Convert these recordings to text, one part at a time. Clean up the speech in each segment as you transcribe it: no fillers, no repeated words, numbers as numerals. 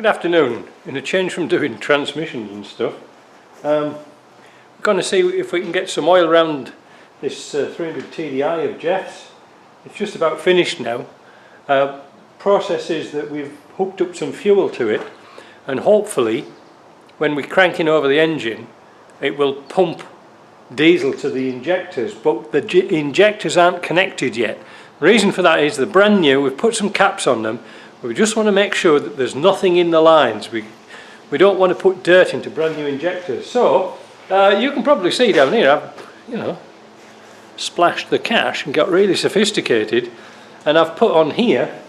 Good afternoon. In a change from doing transmissions and stuff, we're going to see if we can get some oil around this 300 TDI of Jeff's. It's just about finished now. Process is that we've hooked up some fuel to it, and hopefully when we're cranking over the engine it will pump diesel to the injectors, but the injectors aren't connected yet. The reason for that is they're brand new. We've put some caps on them. We just want to make sure that there's nothing in the lines. We don't want to put dirt into brand new injectors. So you can probably see down here I've splashed the cash and got really sophisticated, and I've put on here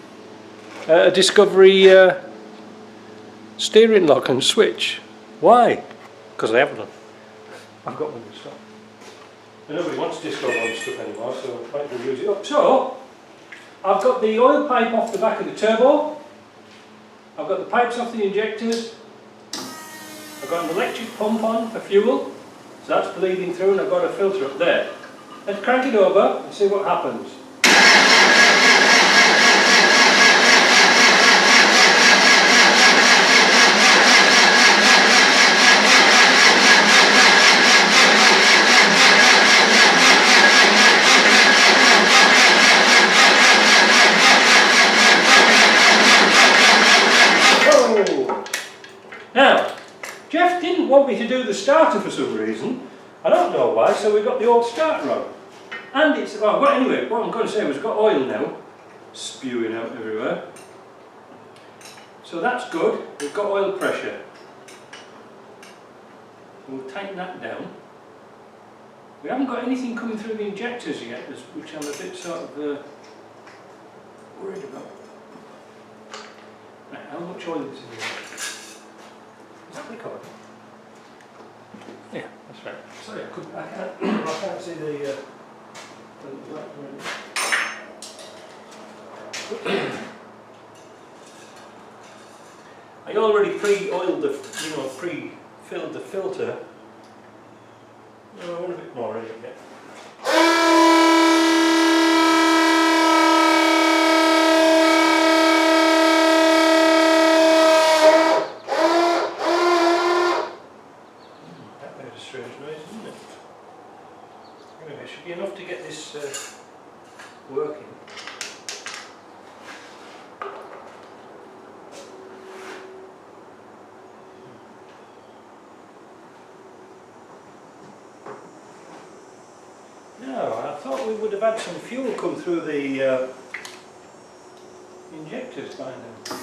a Discovery steering lock and switch. Why? Because I haven't done. I've got one in stock. And nobody wants disco on stuff anymore, so I might as well use it up. So I've got the oil pipe off the back of the turbo. I've got the pipes off the injectors. I've got an electric pump on for fuel, so that's bleeding through, and I've got a filter up there. Let's crank it over and see what happens. Now, Jeff didn't want me to do the starter for some reason. I don't know why, so we've got the old starter on. And it's, well, anyway, what I'm going to say was we've got oil now, spewing out everywhere. So that's good, we've got oil pressure. We'll tighten that down. We haven't got anything coming through the injectors yet, which I'm a bit sort of worried about. Right, how much oil is in here? Is that recording? Yeah, that's right. Sorry, I can't see the I already pre-oiled pre-filled the filter. No, I want a bit more in it yet. Anyway, it should be enough to get this working. No, I thought we would have had some fuel come through the injectors by now.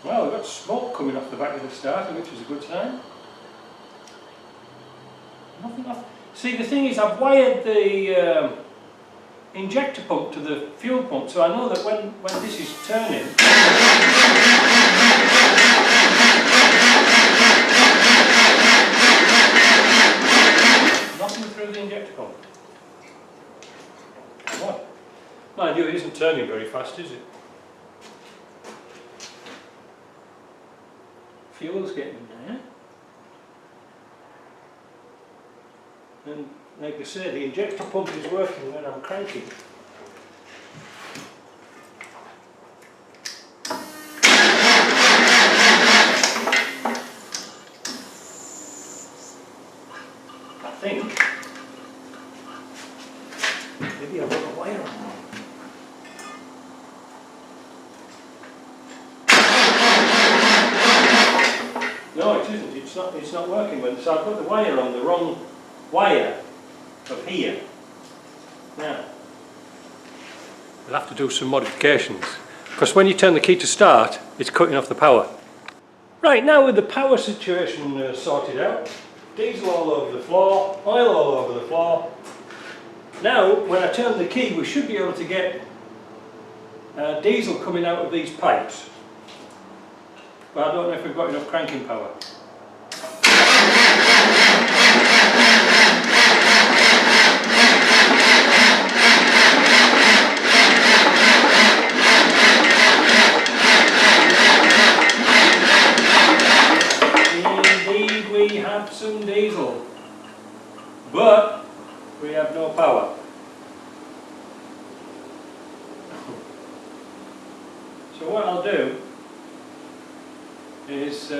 Well, we've got smoke coming off the back of the starter, which is a good sign. Nothing off. See, the thing is, I've wired the injector pump to the fuel pump, so I know that when this is turning, nothing through the injector pump. What? Mind you, it isn't turning very fast, is it? Fuel's getting there, and like I say, the injector pump is working when I'm cranking. I think maybe I've got a wire on. No, it isn't. It's not working. So I've put the wire on the wrong wire of here. Now we'll have to do some modifications, because when you turn the key to start, it's cutting off the power. Right, now with the power situation sorted out, diesel all over the floor, oil all over the floor. Now, when I turn the key, we should be able to get diesel coming out of these pipes. But I don't know if we've got enough cranking power. So what I'll do is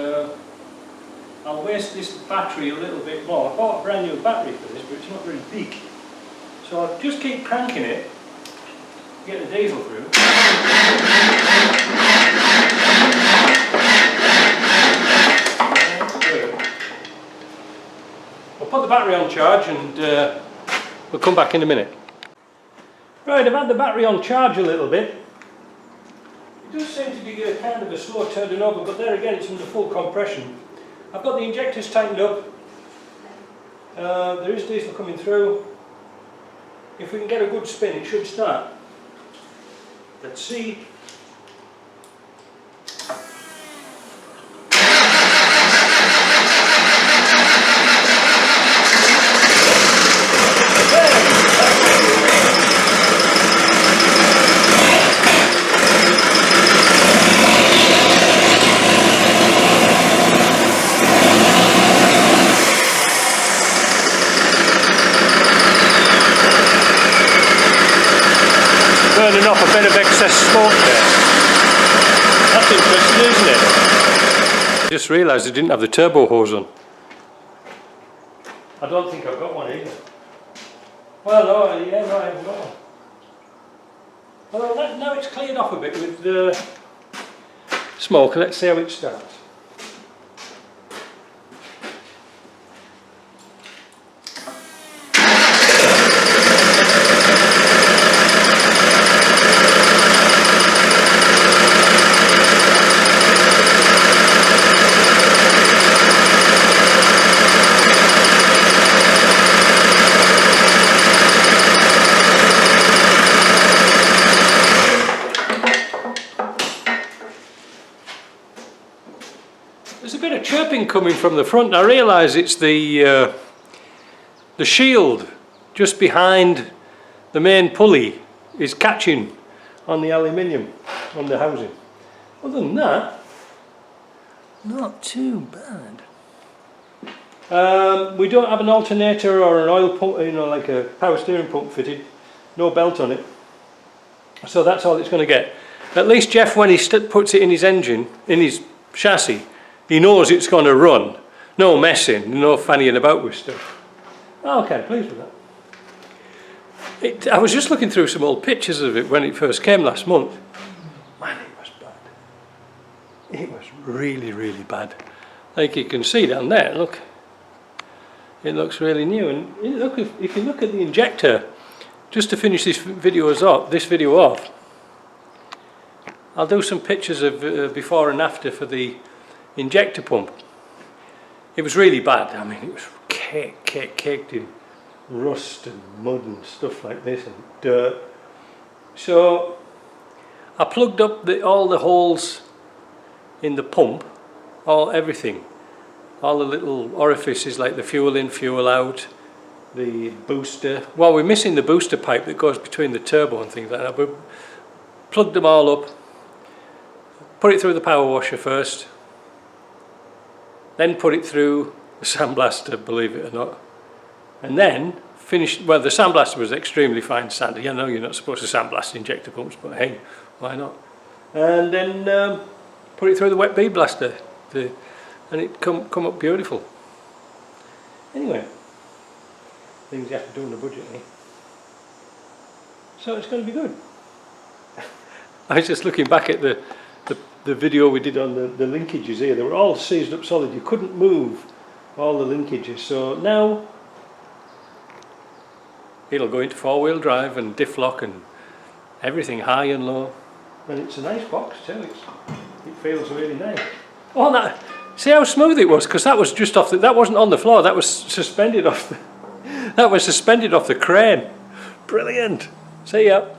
I'll waste this battery a little bit more. I bought a brand new battery for this, but it's not very big. So I'll just keep cranking it, get the diesel through. I'll put the battery on charge and we'll come back in a minute. Right, I've had the battery on charge a little bit. It does seem to be kind of a slow turning over, but there again it's under full compression. I've got the injectors tightened up. There is diesel coming through. If we can get a good spin, it should start. Let's see. Burning off a bit of excess smoke there. That's interesting, isn't it? I just realised I didn't have the turbo hose on. I don't think I've got one either. Well, no, yeah, no, I haven't got one. Well, now it's cleared off a bit with the smoke. Let's see how it starts. There's a bit of chirping coming from the front. I realise it's the shield just behind the main pulley is catching on the aluminium on the housing. Other than that, not too bad. We don't have an alternator or an oil pump, you know, like a power steering pump fitted. No belt on it. So that's all it's going to get. At least Jeff, when he puts it in his engine, in his chassis, he knows it's going to run. No messing, no fannying about with stuff. Okay, pleased with that. I was just looking through some old pictures of it when it first came last month. Man, it was bad. It was really, really bad. Like you can see down there, look. It looks really new. And look, if you look at the injector, just to finish this video off, I'll do some pictures of before and after for the injector pump. It was really bad. I mean, it was caked in rust and mud and stuff like this and dirt. So I plugged up all the holes in the pump, everything, all the little orifices like the fuel in, fuel out, the booster. Well, we're missing the booster pipe that goes between the turbo and things like that, but plugged them all up, put it through the power washer first, then put it through the sandblaster, believe it or not, and then finished. Well, the sandblaster was extremely fine sand. You know, you're not supposed to sandblast injector pumps, but hey, why not? And then put it through the wet bead blaster, and it come up beautiful. Anyway, things you have to do on a budget, eh? So it's going to be good. I was just looking back at the video we did on the linkages here. They were all seized up solid. You couldn't move all the linkages. So now it'll go into four-wheel drive and diff lock and everything, high and low. And it's a nice box too. It feels really nice. Oh, see how smooth it was, because that was just off. That wasn't on the floor. That was suspended off. That was suspended off the crane. Brilliant. See ya.